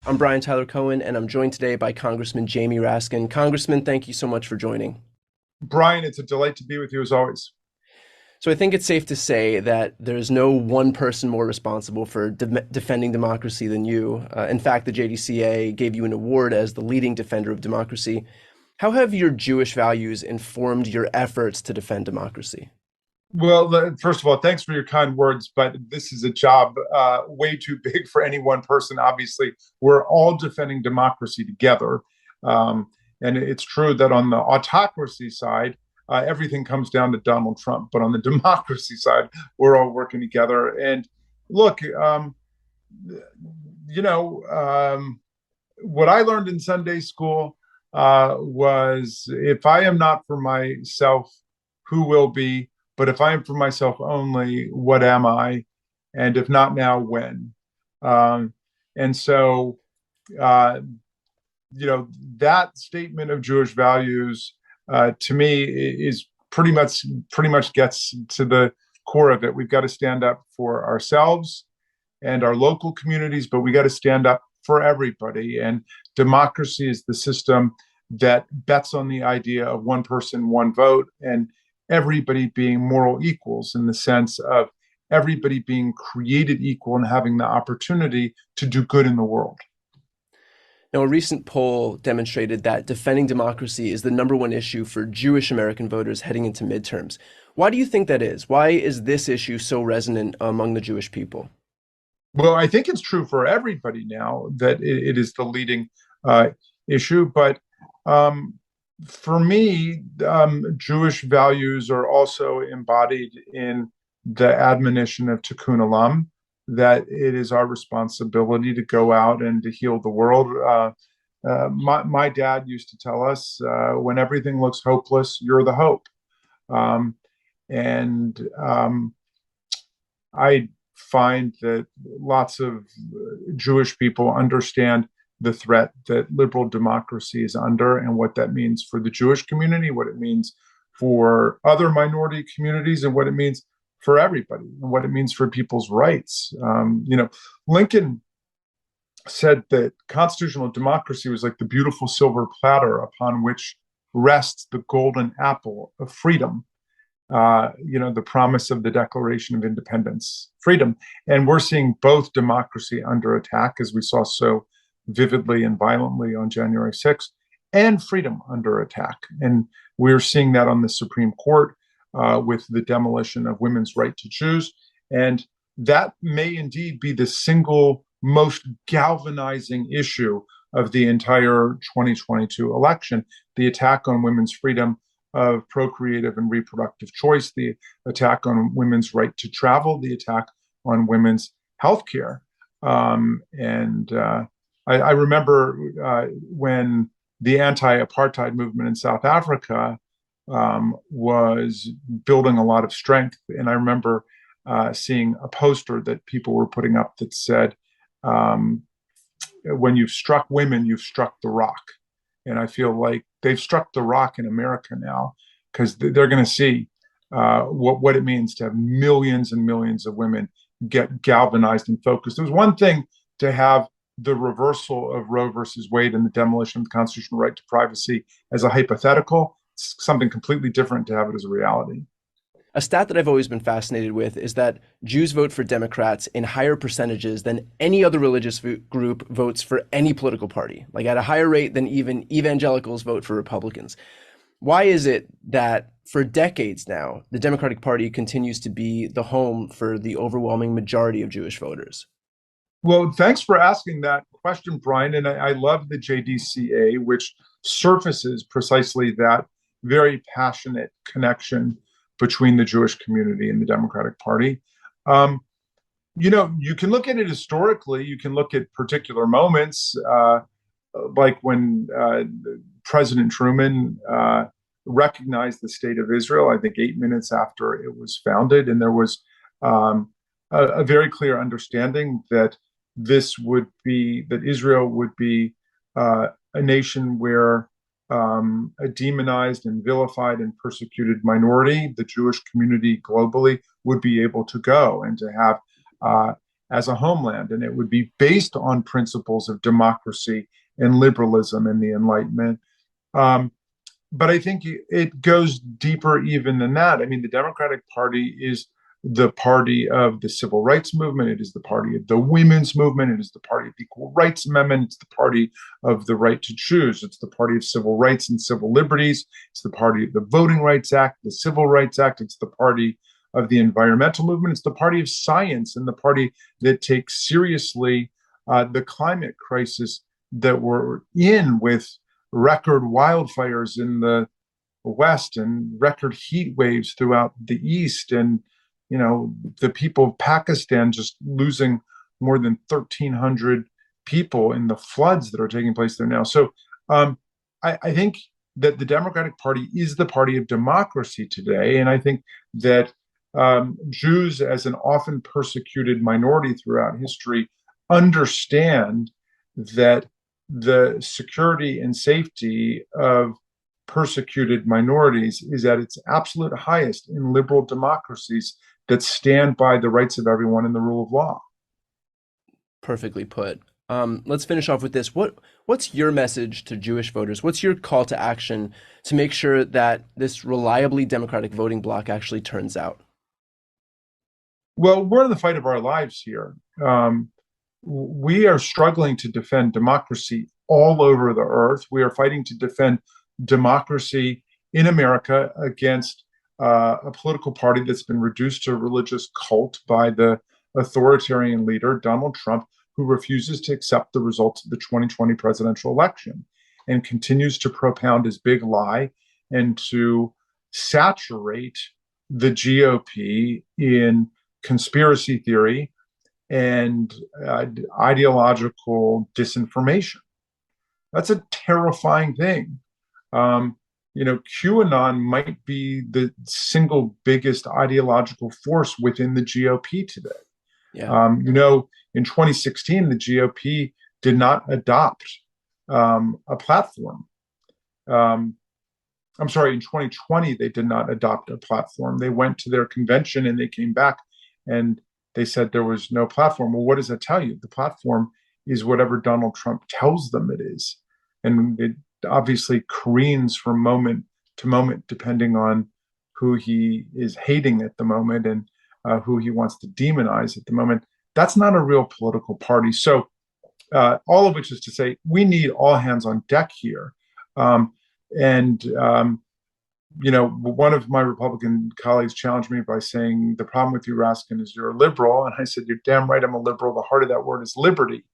I'm Brian Tyler Cohen, and I'm joined today by Congressman Jamie Raskin. Congressman, thank you so much for joining. Brian, it's a delight to be with you as always. So I think it's safe to say that there's no one person more responsible for defending democracy than you. In fact, the JDCA gave you an award as the leading defender of democracy. How have your Jewish values informed your efforts to defend democracy? Well, first of all, thanks for your kind words, but this is a job way too big for any one person. Obviously, we're all defending democracy together. Um, and it's true that on the autocracy side, everything comes down to Donald Trump. But on the democracy side, we're all working together. And look, you know, what I learned in Sunday school was if I am not for myself, who will be? But if I am for myself only, what am I? And if not now, when? Um, and so, uh, that statement of Jewish values to me is pretty much gets to the core of it. We've got to stand up for ourselves and our local communities, but we got to stand up for everybody. And democracy is the system that bets on the idea of one person, one vote, and everybody being moral equals in the sense of everybody being created equal and having the opportunity to do good in the world. Now, a recent poll demonstrated that defending democracy is the number one issue for Jewish American voters heading into midterms. Why do you think that is? Why is this issue so resonant among the Jewish people? Well, I think it's true for everybody now that it is the leading uh, issue. But um, for me, Jewish values are also embodied in the admonition of Tikkun Olam, that it is our responsibility to go out and to heal the world. My dad used to tell us, when everything looks hopeless, you're the hope. Um, and I find that lots of Jewish people understand the threat that liberal democracy is under and what that means for the Jewish community, what it means for other minority communities, and what it means for everybody, and what it means for people's rights. Lincoln said that constitutional democracy was like the beautiful silver platter upon which rests the golden apple of freedom, the promise of the Declaration of Independence, freedom. And we're seeing both democracy under attack, as we saw so vividly and violently on January 6th, and freedom under attack. And we're seeing that on the Supreme Court with the demolition of women's right to choose. And that may indeed be the single most galvanizing issue of the entire 2022 election, the attack on women's freedom of procreative and reproductive choice, the attack on women's right to travel, the attack on women's health care. I remember when the anti-apartheid movement in South Africa was building a lot of strength. And I remember seeing a poster that people were putting up that said, um, when you've struck women, you've struck the rock. And I feel like they've struck the rock in America now because they're going to see what it means to have millions and millions of women get galvanized and focused. It was one thing to have the reversal of Roe versus Wade and the demolition of the constitutional right to privacy as a hypothetical. It's something completely different to have it as a reality. A stat that I've always been fascinated with is that Jews vote for Democrats in higher percentages than any other religious group votes for any political party, like at a higher rate than even evangelicals vote for Republicans. Why is it that for decades now, the Democratic Party continues to be the home for the overwhelming majority of Jewish voters? Well, thanks for asking that question, Brian. And I love the JDCA, which surfaces precisely that very passionate connection between the Jewish community and the Democratic Party. Um, you can look at it historically. You can look at particular moments, like when President Truman recognized the state of Israel, I think 8 minutes after it was founded. And there was a very clear understanding that that Israel would be a nation where a demonized and vilified and persecuted minority, the Jewish community globally, would be able to go and to have as a homeland, and it would be based on principles of democracy and liberalism and the Enlightenment. Um, but I think it goes deeper even than that. I mean, the Democratic Party is the party of the civil rights movement. It is the party of the women's movement. It is the party of the Equal Rights Amendment. It's the party of the right to choose. It's the party of civil rights and civil liberties. It's the party of the Voting Rights Act, the Civil Rights Act. It's the party of the environmental movement. It's the party of science and the party that takes seriously the climate crisis that we're in, with record wildfires in the West and record heat waves throughout the East, and the people of Pakistan just losing more than 1,300 people in the floods that are taking place there now. So I think that the Democratic Party is the party of democracy today, and I think that Jews, as an often persecuted minority throughout history, understand that the security and safety of persecuted minorities is at its absolute highest in liberal democracies that stand by the rights of everyone and the rule of law. Perfectly put. Let's finish off with this. What's your message to Jewish voters? What's your call to action to make sure that this reliably democratic voting bloc actually turns out? Well, we're in the fight of our lives here. We are struggling to defend democracy all over the earth. We are fighting to defend democracy in America against a political party that's been reduced to a religious cult by the authoritarian leader, Donald Trump, who refuses to accept the results of the 2020 presidential election and continues to propound his big lie and to saturate the GOP in conspiracy theory and ideological disinformation. That's a terrifying thing. QAnon might be the single biggest ideological force within the GOP today. Yeah. In 2016, the GOP did not adopt a platform. I'm sorry, in 2020, they did not adopt a platform. They went to their convention and they came back and they said there was no platform. Well, what does that tell you? The platform is whatever Donald Trump tells them it is. And it obviously careens from moment to moment, depending on who he is hating at the moment and who he wants to demonize at the moment. That's not a real political party. So all of which is to say, we need all hands on deck here. One of my Republican colleagues challenged me by saying, the problem with you, Raskin, is you're a liberal. And I said, you're damn right, I'm a liberal. The heart of that word is liberty.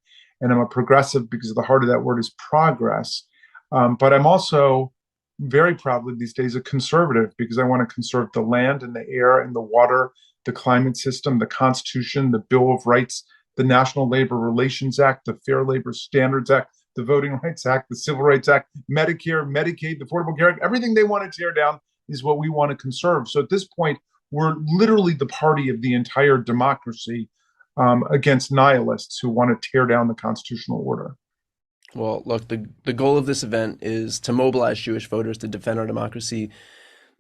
And I'm a progressive because the heart of that word is progress. But I'm also very proudly these days a conservative because I want to conserve the land and the air and the water, the climate system, the Constitution, the Bill of Rights, the National Labor Relations Act, the Fair Labor Standards Act, the Voting Rights Act, the Civil Rights Act, Medicare, Medicaid, the Affordable Care Act. Everything they want to tear down is what we want to conserve. So at this point, we're literally the party of the entire democracy against nihilists who want to tear down the constitutional order. Well, look, the goal of this event is to mobilize Jewish voters to defend our democracy.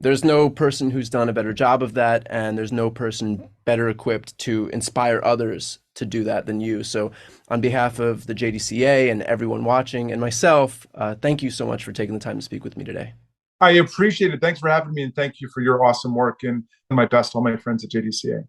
There's no person who's done a better job of that, and there's no person better equipped to inspire others to do that than you. So on behalf of the JDCA and everyone watching and myself, thank you so much for taking the time to speak with me today. I appreciate it. Thanks for having me, and thank you for your awesome work, and my best to all my friends at JDCA.